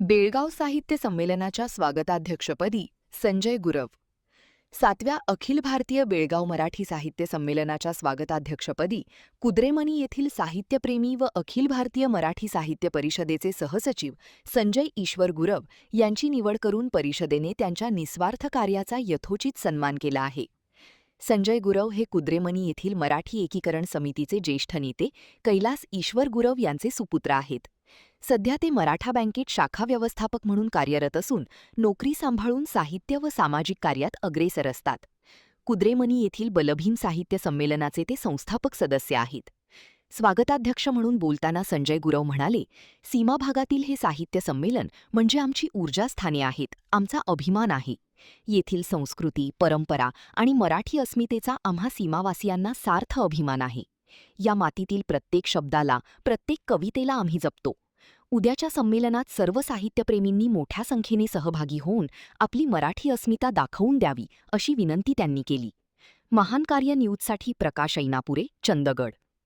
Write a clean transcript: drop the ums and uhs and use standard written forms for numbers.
बेळगाव साहित्य संमेलनाच्या स्वागताध्यक्षपदी संजय गुरव. 7व्या अखिल भारतीय बेळगाव मराठी साहित्य संमेलनाच्या स्वागताध्यक्षपदी कुद्रेमनी येथील साहित्यप्रेमी व अखिल भारतीय मराठी साहित्य परिषदेचे सहसचिव संजय ईश्वर गुरव यांची निवड करून परिषदेने त्यांच्या निस्वार्थ कार्याचा यथोचित सन्मान केला आहे. संजय गुरव हे कुद्रेमनी येथील मराठी एकीकरण समितीचे ज्येष्ठ नेते कैलास ईश्वर गुरव यांचे सुपुत्र आहेत. सध्या ते मराठा बँकेत शाखा व्यवस्थापक म्हणून कार्यरत असून नोकरी सांभाळून साहित्य व सामाजिक कार्यात अग्रेसर असतात. कुद्रेमनी येथील बलभीम साहित्य संमेलनाचे ते संस्थापक सदस्य आहेत. स्वागताध्यक्ष म्हणून बोलताना संजय गुरव म्हणाले, सीमा भागातील हे साहित्य संमेलन म्हणजे आमची ऊर्जास्थाने आहेत, आमचा अभिमान आहे. येथील संस्कृती, परंपरा आणि मराठी अस्मितेचा आम्हा सीमावासियांना सार्थ अभिमान आहे. या मातीतील प्रत्येक शब्दाला, प्रत्येक कवितेला आम्ही जपतो. उद्याच्या संमेलनात सर्व साहित्यप्रेमींनी मोठ्या संख्येने सहभागी होऊन आपली मराठी अस्मिता दाखवून द्यावी, अशी विनंती त्यांनी केली. महान कार्य न्यूजसाठी प्रकाश ऐनापुरे, चंदगड.